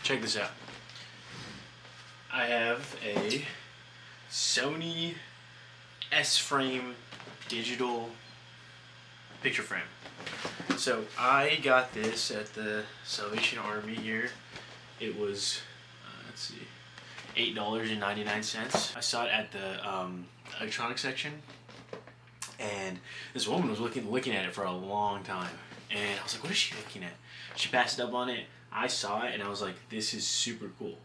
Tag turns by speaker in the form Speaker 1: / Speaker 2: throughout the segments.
Speaker 1: check this out. I have a Sony S-frame digital picture frame. So I got this at the Salvation Army here. It was, let's see, $8.99. I saw it at the electronics section, and this woman was looking at it for a long time, and I was like, what is she looking at? She passed it up on it. I saw it and I was like, this is super cool.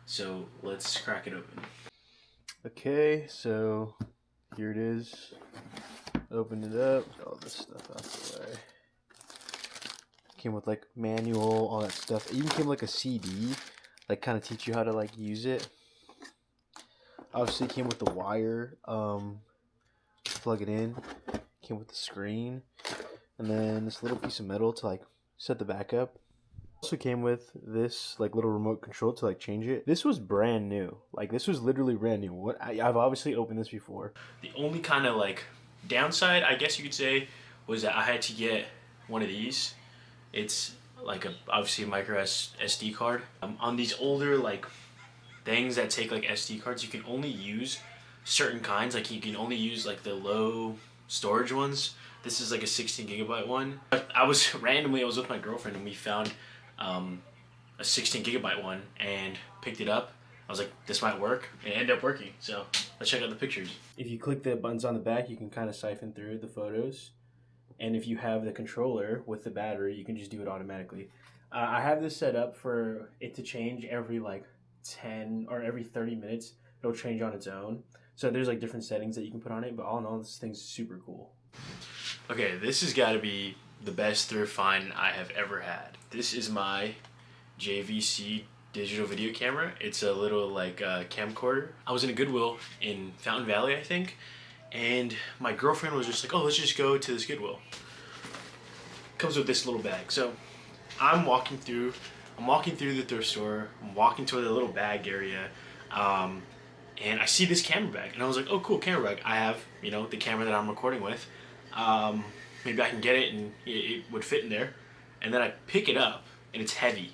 Speaker 1: So let's crack it open. Okay, so here it is. Open it up. Get all this stuff out the way. Came with like manual, all that stuff. It even came like a CD, like kind of teach you how to like use it. Obviously came with the wire, plug it in. Came with the screen, and then this little piece of metal to like set the back up. Also came with this like little remote control to like change it. This was brand new. Like this was literally brand new. I've obviously opened this before. The only kind of like downside, I guess you could say, was that I had to get one of these. It's like obviously a micro SD card. On these older like things that take like SD cards, you can only use certain kinds. Like you can only use like the low storage ones. This is like a 16 gigabyte one. I was with my girlfriend and we found a 16 gigabyte one and picked it up. I was like, this might work, and it ended up working. So let's check out the pictures. If you click the buttons on the back, you can kind of siphon through the photos. And if you have the controller with the battery, you can just do it automatically. I have this set up for it to change every like 10 or every 30 minutes. It'll change on its own. So there's like different settings that you can put on it, but all in all, this thing's super cool. Okay, this has got to be the best thrift find I have ever had. This is my JVC digital video camera. It's a little like camcorder. I was in a Goodwill in Fountain Valley, I think, and my girlfriend was just like, oh, let's just go to this Goodwill. Comes with this little bag. So I'm walking through the thrift store. I'm walking toward the little bag area, and I see this camera bag, and I was like, oh, cool, camera bag. I have, you know, the camera that I'm recording with. Maybe I can get it and it would fit in there. And then I pick it up and it's heavy,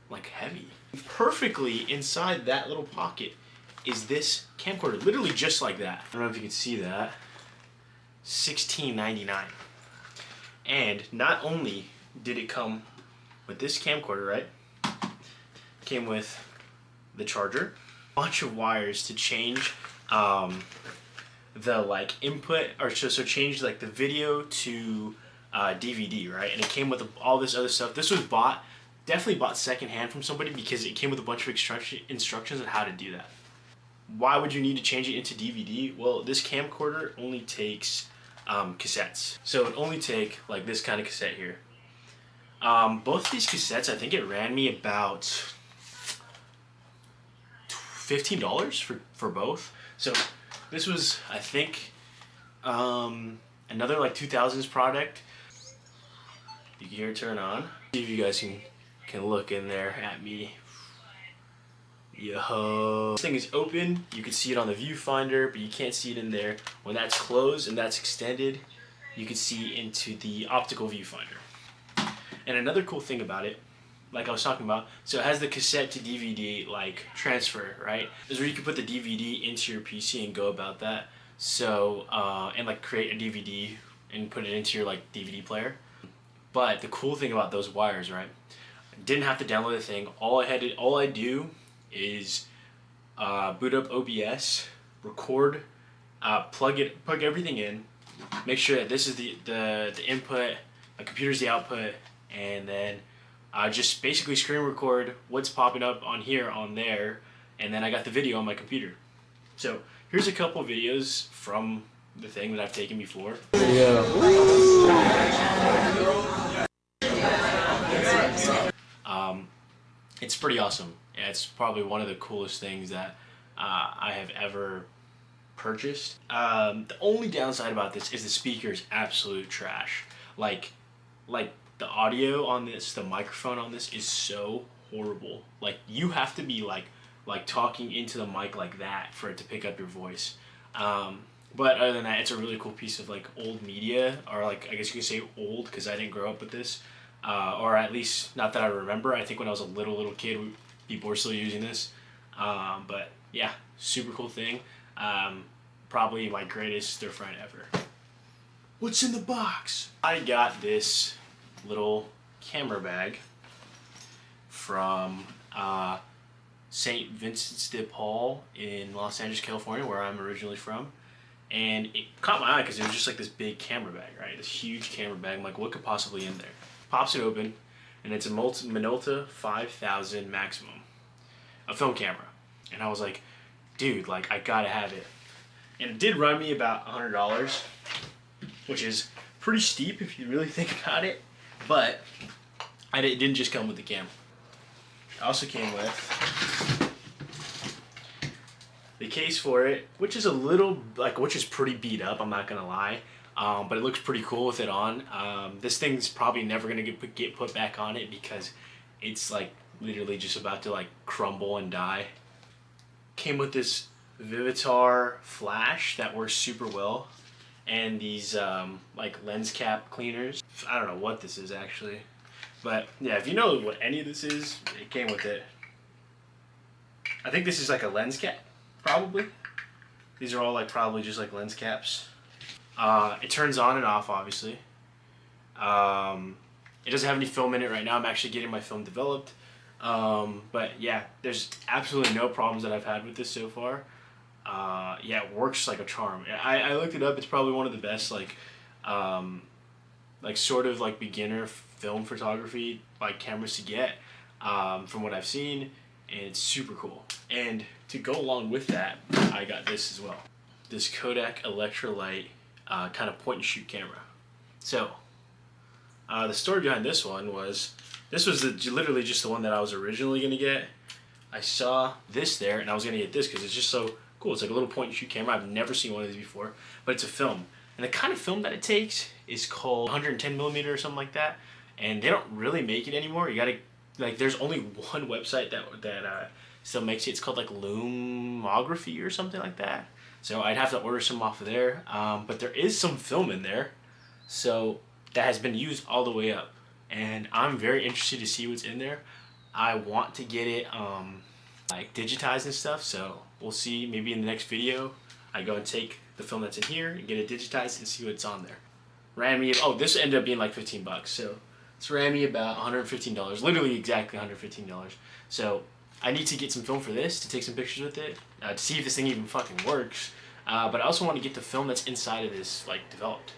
Speaker 1: like heavy. Perfectly inside that little pocket is this camcorder, literally just like that. I don't know if you can see that. $16.99. And not only did it come with this camcorder, right? Came with the charger, a bunch of wires to change the like input, or so change like the video to DVD, right? And it came with all this other stuff. This was definitely bought secondhand from somebody because it came with a bunch of instructions on how to do that. Why would you need to change it into DVD? Well, this camcorder only takes cassettes. So it only take like this kind of cassette here. Both of these cassettes, I think it ran me about $15 for both. So this was, I think, another like 2000s product. You can hear it turn on. See if you guys can look in there at me. Yo. This thing is open. You can see it on the viewfinder, but you can't see it in there. When that's closed and that's extended, you can see into the optical viewfinder. And another cool thing about it, like I was talking about, so it has the cassette to DVD like transfer, right? This is where you can put the DVD into your PC and go about that. So and like create a DVD and put it into your like DVD player. But the cool thing about those wires, right? I didn't have to download the thing. All I do is boot up OBS, record, plug everything in, make sure that this is the input, my computer's the output, and then I just basically screen record what's popping up on here, on there, and then I got the video on my computer. So here's a couple videos from the thing that I've taken before. Yeah. It's pretty awesome. Yeah, it's probably one of the coolest things that I have ever purchased. The only downside about this is the speaker is absolute trash. Like the audio on this, the microphone on this is so horrible. Like you have to be like talking into the mic like that for it to pick up your voice. But other than that, it's a really cool piece of like old media, or like I guess you could say old because I didn't grow up with this. or at least not that I remember. I think when I was a little kid, people were still using this. But yeah, super cool thing. Probably my greatest stir fry ever. What's in the box? I got this little camera bag from St. Vincent's de Paul in Los Angeles, California, where I'm originally from. And it caught my eye because it was just like this big camera bag, right? This huge camera bag. I'm like, what could possibly in there? Pops it open, and it's a Minolta 5000 maximum, a film camera. And I was like, dude, like, I gotta have it. And it did run me about $100, which is pretty steep if you really think about it. But it didn't just come with the camera. It also came with the case for it, which is a little, which is pretty beat up, I'm not gonna lie. But it looks pretty cool with it on. This thing's probably never gonna get put back on it because it's like literally just about to like crumble and die. Came with this Vivitar flash that works super well, and these like lens cap cleaners. I don't know what this is actually, but yeah, if you know what any of this is, it came with it. I think this is like a lens cap, probably. These are all like probably just like lens caps. It turns on and off, obviously. It doesn't have any film in it right now. I'm actually getting my film developed. But yeah, there's absolutely no problems that I've had with this so far. Yeah, it works like a charm. I looked it up. It's probably one of the best sort of like beginner film photography like cameras to get from what I've seen, and it's super cool. And to go along with that, I got this as well. This Kodak Electrolite kind of point and shoot camera. So the story behind this one was, this was literally just the one that I was originally going to get. I saw this there, and I was going to get this because it's just so cool. It's like a little point and shoot camera. I've never seen one of these before, but it's a film. And the kind of film that it takes is called 110 millimeter or something like that. And they don't really make it anymore. You gotta, like, there's only one website that still makes it. It's called like Lumography or something like that. So I'd have to order some off of there. But there is some film in there, so that has been used all the way up. And I'm very interested to see what's in there. I want to get it like digitized and stuff, so we'll see. Maybe in the next video I go and take the film that's in here and get it digitized and see what's on there. Ran me, oh, this ended up being like 15 bucks, so this ran me about $115, literally exactly $115. So I need to get some film for this, to take some pictures with it, to see if this thing even fucking works. But I also want to get the film that's inside of this like developed.